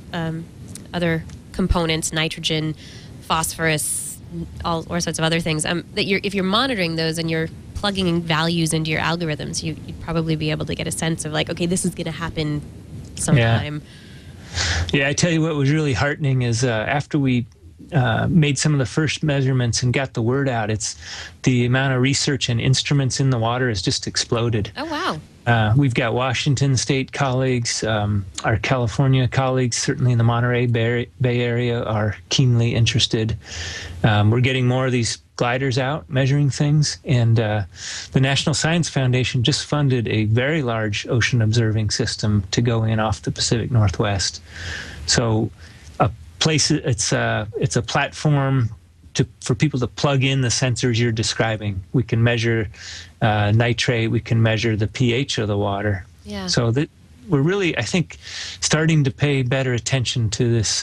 other components, nitrogen, phosphorus, all sorts of other things. If you're monitoring those and you're plugging values into your algorithms, you'd probably be able to get a sense of like, okay, this is going to happen sometime. Yeah, I tell you what was really heartening is after we made some of the first measurements and got the word out, it's the amount of research and instruments in the water has just exploded. Oh, wow. We've got Washington State colleagues, our California colleagues, certainly in the Monterey Bay Area, are keenly interested. We're getting more of these gliders out measuring things, and the National Science Foundation just funded a very large ocean observing system to go in off the Pacific Northwest. So it's a platform for people to plug in the sensors you're describing. We can measure nitrate, we can measure the pH of the water. Yeah. So that we're really, I think, starting to pay better attention to this,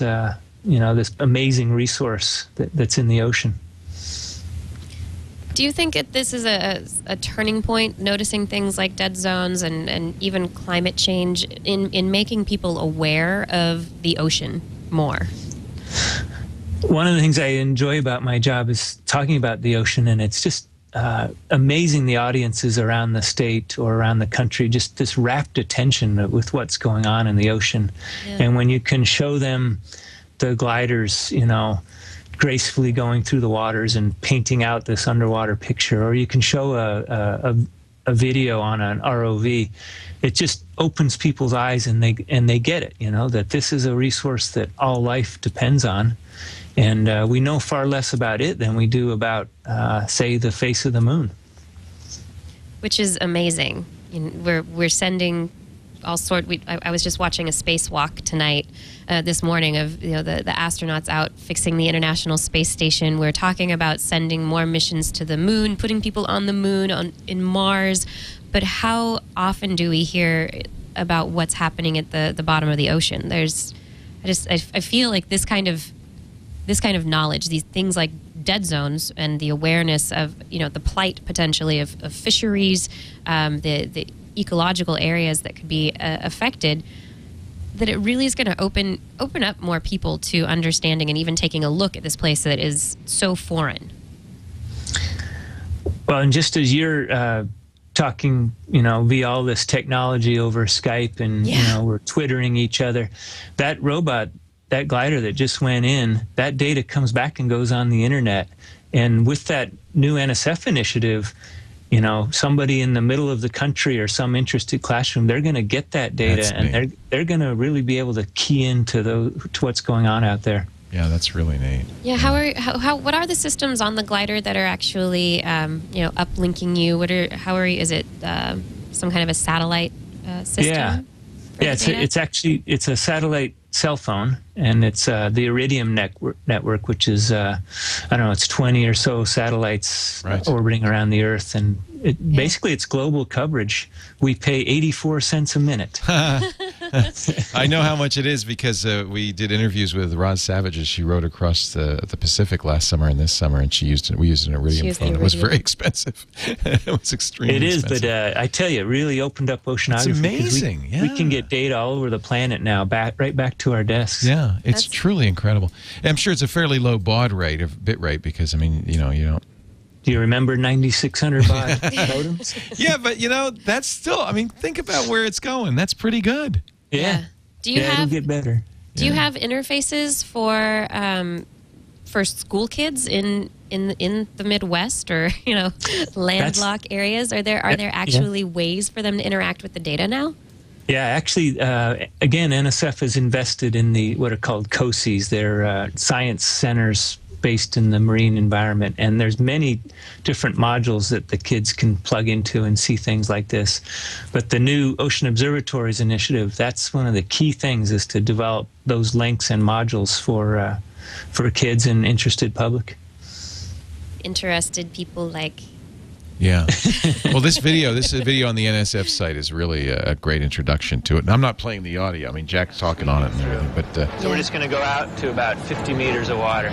this amazing resource that's in the ocean. Do you think this is a turning point, noticing things like dead zones and even climate change in making people aware of the ocean more? One of the things I enjoy about my job is talking about the ocean, and it's just amazing the audiences around the state or around the country, just this rapt attention with what's going on in the ocean. Yeah. And when you can show them the gliders, gracefully going through the waters and painting out this underwater picture, or you can show a video on an ROV, it just opens people's eyes and they get it, that this is a resource that all life depends on. And we know far less about it than we do about, say, the face of the moon. Which is amazing. We're sending all sort. I was just watching a spacewalk tonight, this morning, of the astronauts out fixing the International Space Station. We're talking about sending more missions to the moon, putting people on the moon, in Mars. But how often do we hear about what's happening at the bottom of the ocean? I feel like this kind of knowledge, these things like dead zones and the awareness of the plight potentially of fisheries, the ecological areas that could be affected, that it really is going to open up more people to understanding and even taking a look at this place that is so foreign. Well, and just as you're talking, via all this technology over Skype and, we're twittering each other, that robot, that glider that just went in, that data comes back and goes on the internet. And with that new NSF initiative, somebody in the middle of the country or some interested classroom, they're going to get that data, and they're going to really be able to key into what's going on out there. Yeah, that's really neat. Yeah, what are the systems on the glider that are actually uplinking you? Is it some kind of a satellite system? Yeah, it's a satellite cell phone, and it's the Iridium network, which is it's 20 or so satellites orbiting around the Earth, and basically it's global coverage. We pay 84 cents a minute. I know how much it is because we did interviews with Roz Savage as she rode across the Pacific last summer and this summer, and we used an Iridium phone. It was very expensive. It was extremely expensive. But I tell you, it really opened up oceanography. It's amazing. We can get data all over the planet now, right back to our desks. Yeah, it's truly incredible. I'm sure it's a fairly low bit rate because, you don't. Do you remember 9600 baud modems? Yeah, but that's still, think about where it's going. That's pretty good. Yeah. It'll get better. Do you have interfaces for school kids in the Midwest or landlocked areas? Are there actually ways for them to interact with the data now? Yeah, actually, again, NSF has invested in what are called COSEs. They're science centers based in the marine environment. And there's many different modules that the kids can plug into and see things like this. But the new Ocean Observatories initiative, that's one of the key things, is to develop those links and modules for kids and interested public. Interested people like... Yeah. Well, this video on the NSF site is really a great introduction to it. And I'm not playing the audio. I mean, Jack's talking on it and everything. But So we're just going to go out to about 50 meters of water.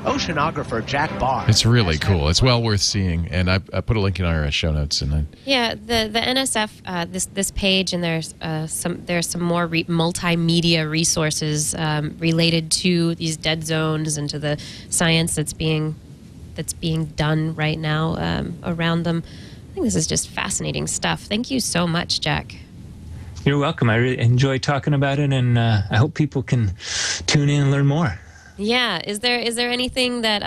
Oceanographer Jack Barth. it's really cool. It's well worth seeing. And I put a link in our show notes. And Yeah, the NSF this page, and there's some more multimedia resources related to these dead zones and to the science that's being done right now around them. I think this is just fascinating stuff. Thank you so much, Jack. You're welcome. I really enjoy talking about it, and I hope people can tune in and learn more. Yeah, is there anything that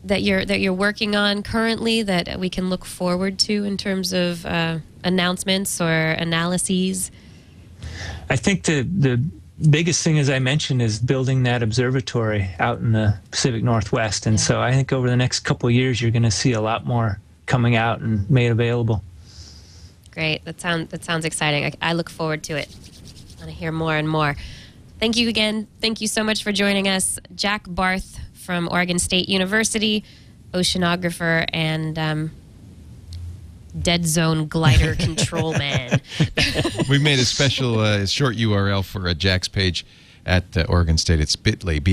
that you're working on currently that we can look forward to in terms of announcements or analyses? I think the biggest thing, as I mentioned, is building that observatory out in the Pacific Northwest. And so I think over the next couple of years, you're going to see a lot more coming out and made available. Great. That sounds exciting. I look forward to it. I want to hear more and more. Thank you again. Thank you so much for joining us. Jack Barth from Oregon State University, oceanographer and dead zone glider control man. we made a special short URL for Jack's page at Oregon State. It's bit.ly/Jack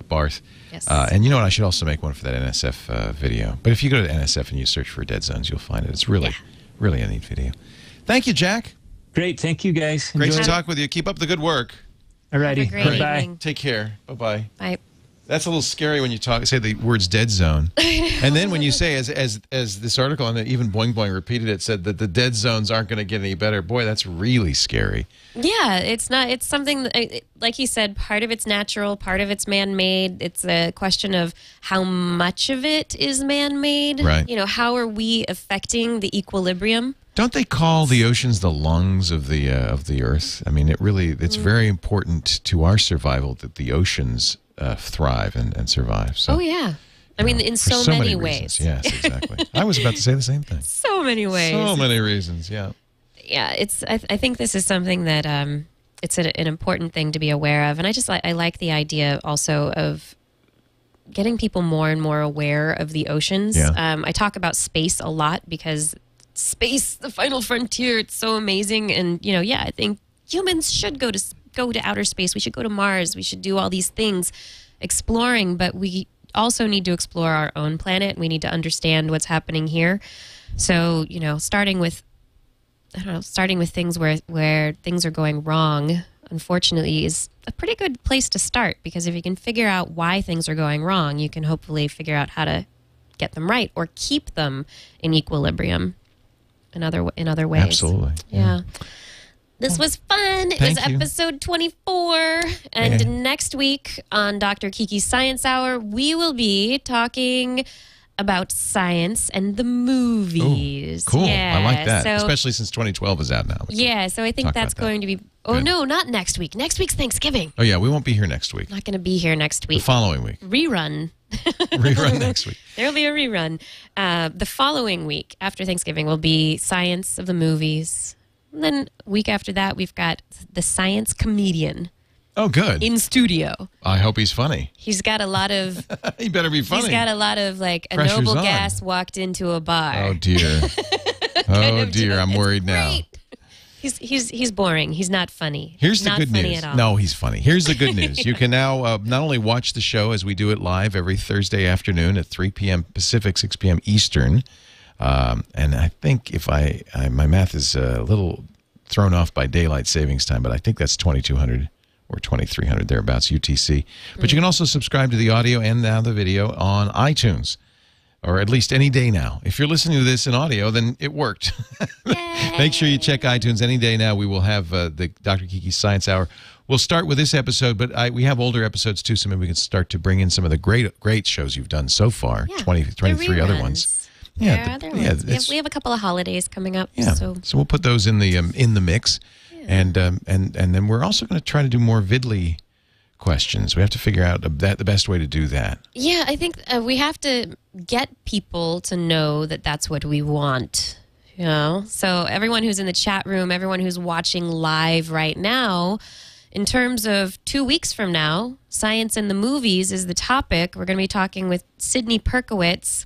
Barth. Yes. And you know what? I should also make one for that NSF video. But if you go to NSF and you search for dead zones, you'll find it. It's really a neat video. Thank you, Jack. Great. Thank you, guys. Great Enjoy to talk with you. Keep up the good work. All righty. Have a great Bye-bye. evening. Take care. Bye-bye. Bye. That's a little scary when you say the words dead zone. And then when you say, as this article, and even Boing Boing repeated it, said that the dead zones aren't going to get any better. Boy, that's really scary. Yeah, it's not. It's something that, like he said, part of it's natural, part of it's man-made. It's a question of how much of it is man-made. Right. You know, how are we affecting the equilibrium? Don't they call the oceans the lungs of the Earth? I mean, it's very important to our survival that the oceans thrive and survive. So, Oh yeah, I mean, in for so many reasons. ways. Yes, exactly. I was about to say the same thing. So many ways. So many reasons. Yeah. Yeah, I think this is something that it's an important thing to be aware of, and I like the idea also of getting people more and more aware of the oceans. Yeah. I talk about space a lot because space, the final frontier, it's so amazing, and I think humans should go to outer space. We should go to Mars. We should do all these things, exploring, but we also need to explore our own planet. We need to understand what's happening here. So, starting with things where things are going wrong, unfortunately, is a pretty good place to start, because if you can figure out why things are going wrong, you can hopefully figure out how to get them right or keep them in equilibrium in other ways. Absolutely. Yeah. This was fun. It was Thank you. episode 24. And next week on Dr. Kiki's Science Hour, we will be talking about science and the movies. Cool. Yeah, I like that. so, Especially since 2012 is out now. so I think talk that's about that. going to be... Oh, Good. no, not next week. Next week's Thanksgiving. Oh, yeah. We won't be here next week. Not going to be here next The week. following week. Rerun. Rerun next week. There'll be a rerun. The following week after Thanksgiving will be Science of the Movies. And then week after that, we've got the Science Comedian Oh, good. in studio. I hope he's funny. He's got a lot of... He better be funny. He's got a lot of, like, a Pressure's noble on. gas walked into a bar. Oh, dear. Oh, dear. I'm It's worried now. great. He's boring. He's not funny. Here's the not good funny news. At all. No, he's funny. Here's the good news. You can now not only watch the show as we do it live every Thursday afternoon at 3 p.m. Pacific, 6 p.m. Eastern. And I think if my math is a little thrown off by daylight savings time, but I think that's 2200 or 2300 thereabouts UTC. But you can also subscribe to the audio and now the video on iTunes, or at least any day now. If you're listening to this in audio, then it worked. Make sure you check iTunes any day now. We will have the Dr. Kiki's Science Hour. We'll start with this episode, but we have older episodes too, so maybe we can start to bring in some of the great shows you've done so far, Yeah, 23 other ones. There Yeah, are other ones. We have a couple of holidays coming up. Yeah, So so we'll put those in the mix, and then we're also going to try to do more Vidly questions. We have to figure out the best way to do that. Yeah, I think we have to get people to know that that's what we want. You know, so everyone who's in the chat room, everyone who's watching live right now, in terms of 2 weeks from now, science in the movies is the topic. We're going to be talking with Sidney Perkowitz,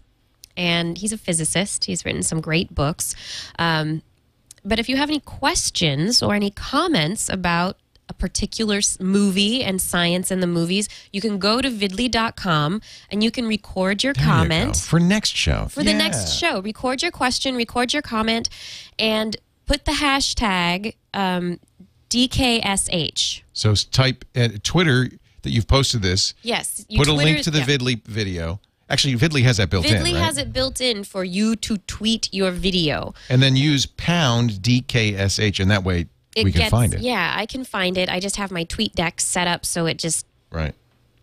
and he's a physicist. He's written some great books. But if you have any questions or any comments about a particular movie and science in the movies, you can go to vidly.com and you can record your comment. For next show. For the next show. Record your question, record your comment, and put the hashtag DKSH. So type Twitter that you've posted this. Yes. Put a link to the Vidly video. Actually, Vidly has that built in, right? Vidly has it built in for you to tweet your video. And then use pound DKSH, and that way we can find it. Yeah, I can find it. I just have my tweet deck set up so it just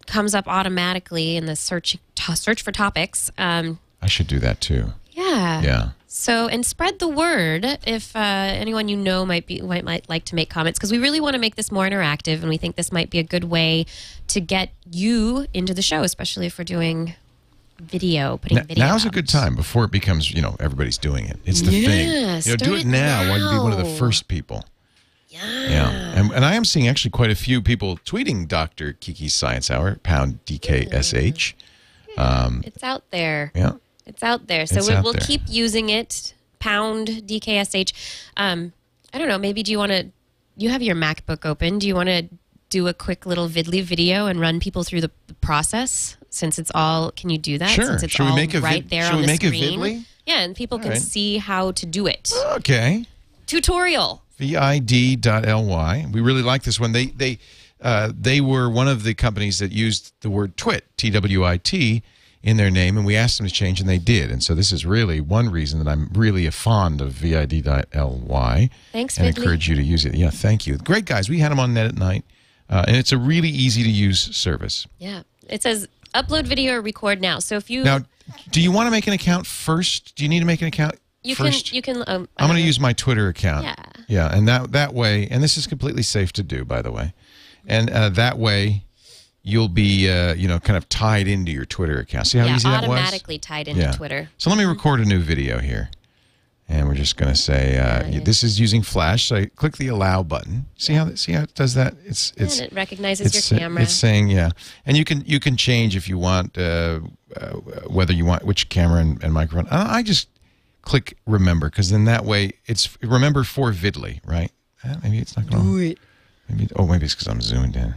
comes up automatically in the search for topics. I should do that too. Yeah. Yeah. So, and spread the word if anyone you know might like to make comments, because we really want to make this more interactive, and we think this might be a good way to get you into the show, especially if we're doing video, putting video Now's out. a good time before it becomes, everybody's doing it. It's the thing. Do it now while you be one of the first people. Yeah. And I am seeing actually quite a few people tweeting Dr. Kiki's Science Hour, pound DKSH. It's out there. Yeah. It's out there. So we'll keep using it, pound DKSH. I don't know, maybe you have your MacBook open. Do you want to do a quick little Vidly video and run people through the process? Since it's all, can you do that? Sure. Since it's Should we all make a right there should on we the make screen. A Vidly? Yeah, and people can see how to do it. Okay. Tutorial. vid.ly. We really like this one. They were one of the companies that used the word twit, T-W-I-T, in their name, and we asked them to change, and they did. And so this is really one reason that I'm really fond of vid.ly. Thanks, and Vidly. encourage you to use it. Yeah, thank you. Great guys. We had them on Net at Night, and it's a really easy-to-use service. Yeah. It says upload video or record now. So if you... Now, do you want to make an account first? Do you need to make an account first? You can... I'm going to use my Twitter account. Yeah. Yeah, and that way, and this is completely safe to do, by the way, and that way you'll be, kind of tied into your Twitter account. See how easy that was? automatically tied into Twitter. So let me record a new video here, and we're just going to say this is using Flash. So I click the allow button. See how it does that? It's and it recognizes your camera. It's saying and you can change if you want whether you want which camera and microphone. I just click remember, because then that way it's remember for Vidly, right? Maybe it's not going to do it. Maybe it's because I'm zoomed in.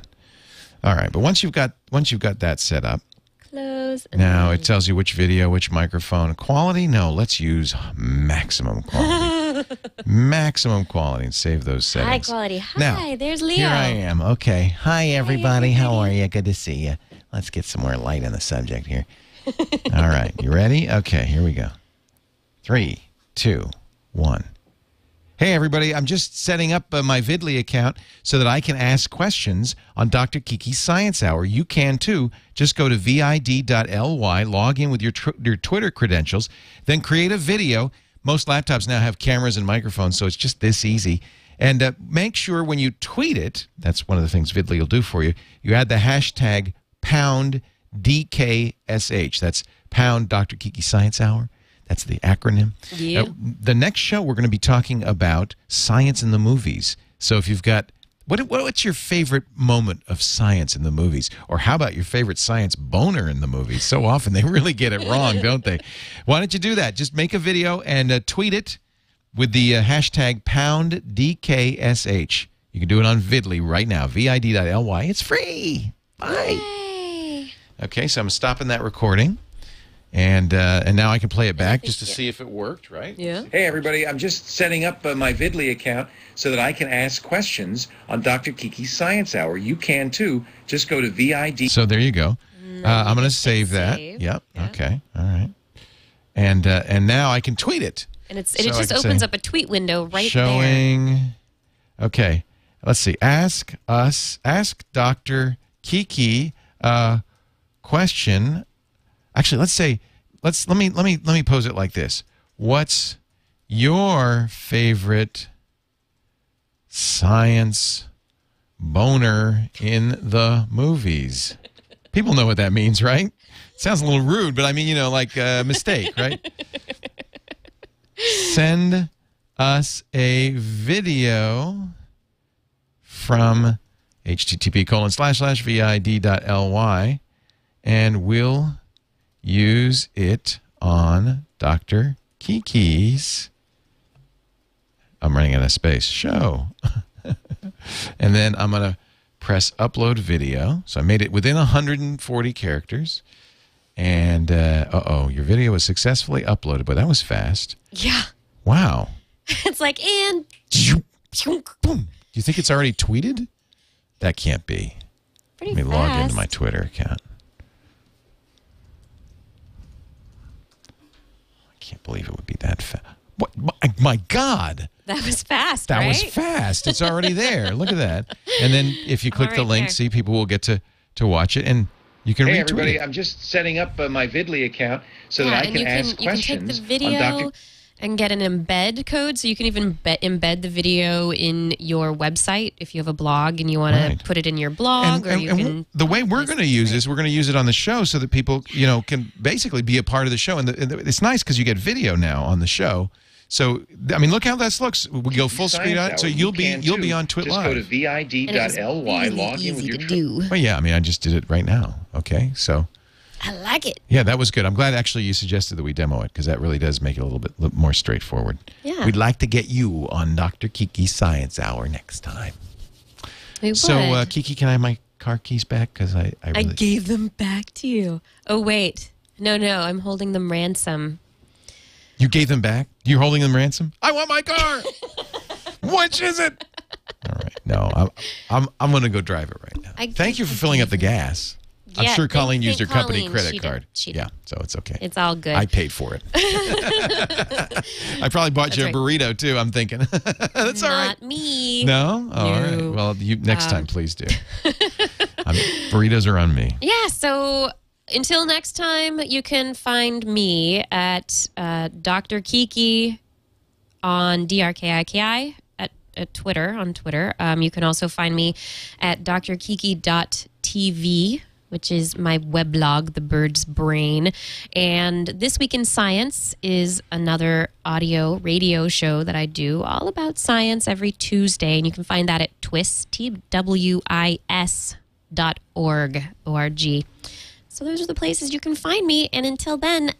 All right, but once you've got that set up, close. Now it tells you which video, which microphone. Quality? No, let's use maximum quality. Maximum quality, and save those settings. High quality. Hi, now, there's Leo. Here I am. Okay. Hi, everybody. How are you? Good to see you. Let's get some more light on the subject here. All right. You ready? Okay, here we go. 3, 2, 1. Hey, everybody. I'm just setting up my Vidly account so that I can ask questions on Dr. Kiki's Science Hour. You can, too. Just go to vid.ly, log in with your Twitter credentials, then create a video. Most laptops now have cameras and microphones, so it's just this easy. And make sure when you tweet it, that's one of the things Vidly will do for you, you add the hashtag pound DKSH. That's pound Dr. Kiki Science Hour. That's the acronym. Yeah. The next show, we're going to be talking about science in the movies. So if you've got, what's your favorite moment of science in the movies? Or how about your favorite science boner in the movies? So often they really get it wrong, don't they? Why don't you do that? Just make a video and tweet it with the hashtag pound DKSH. You can do it on Vidly right now, vid.ly. It's free. Bye. Yay. Okay, so I'm stopping that recording. And now I can play it back just to see if it worked, right? Yeah. Hey, everybody. I'm just setting up my Vidly account so that I can ask questions on Dr. Kiki's Science Hour. You can, too. Just go to VID. So there you go. I'm going to save that. Yep. Yeah. Okay. All right. And now I can tweet it. And it just opens up a tweet window right showing, there. Okay. Let's see. Ask Dr. Kiki a question. Actually, let me pose it like this. What's your favorite science boner in the movies. People know what that means, right? Sounds a little rude, but I mean, like a mistake, right? Send us a video from http://vid.ly, and we'll use it on Dr. Kiki's, I'm running out of space, show. And then I'm going to press upload video. So I made it within 140 characters. And, your video was successfully uploaded, but that was fast. Yeah. Wow. It's like, and... Boom. Do you think it's already tweeted? That can't be. Pretty Let me log into my Twitter account. I can't believe it would be that fast. What? My God. That was fast, That right? was fast. It's already there. Look at that. And then if you click the link, see, people will get to watch it, and you can retweet everybody, it. I'm just setting up my Vidly account so that I can ask questions. You can take the video and get an embed code, so you can even embed the video in your website if you have a blog and you want to put it in your blog. The way we're going to use this, we're going to use it on the show so that people, can basically be a part of the show. And it's nice because you get video now on the show. So, I mean, look how this looks. We go full screen on it, so you'll be on Twit Live. Just go to vid.ly, log in with your... Well, yeah, I mean, I just did it right now. Okay, so... I like it. Yeah, that was good. I'm glad actually you suggested that we demo it, because that really does make it a little bit more straightforward. Yeah. We'd like to get you on Dr. Kiki's Science Hour next time. We would. So, Kiki, can I have my car keys back? Because I gave them back to you. Oh, wait. No, I'm holding them ransom. You gave them back? You're holding them ransom? I want my car! Which is it? All right. No, I'm going to go drive it right now. Thank you for filling up the gas. I'm sure Colleen used her company credit card. She did. So it's okay. It's all good. I paid for it. I probably bought you a burrito, too, I'm thinking. That's all right. Not me. No? All right. Well, next time, please do. Burritos are on me. Yeah, so... Until next time, you can find me at Dr. Kiki on DRKIKI at Twitter, on Twitter. You can also find me at drkiki.tv, which is my weblog, The Bird's Brain. And This Week in Science is another radio show that I do all about science every Tuesday. And you can find that at twis.org. So those are the places you can find me. And until then,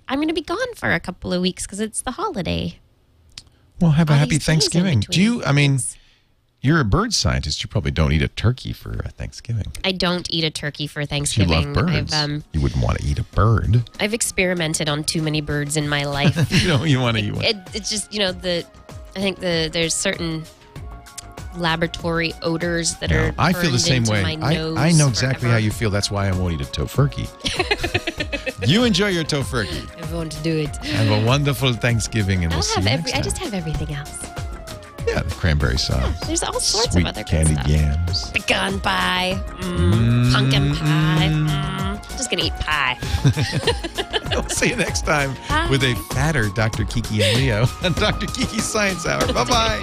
I'm going to be gone for a couple of weeks because it's the holiday. Well, have a happy Thanksgiving. You're a bird scientist. You probably don't eat a turkey for Thanksgiving. I don't eat a turkey for Thanksgiving. You love birds. You wouldn't want to eat a bird. I've experimented on too many birds in my life. You want to eat one. It's just, I think there's certain laboratory odors that are I feel the same way. I know exactly forever. how you feel. That's why I won't eat a tofurkey. You enjoy your tofurkey. I won't do it. Have a wonderful Thanksgiving, and we'll see you next time. I just have everything else. Yeah, the cranberry sauce. Yeah, there's all sorts Sweet of other good candied stuff. yams. Pecan pie. Pumpkin pie. Just going to eat pie. We'll see you next time with a fatter Dr. Kiki and Leo on Dr. Kiki's Science Hour. Bye-bye.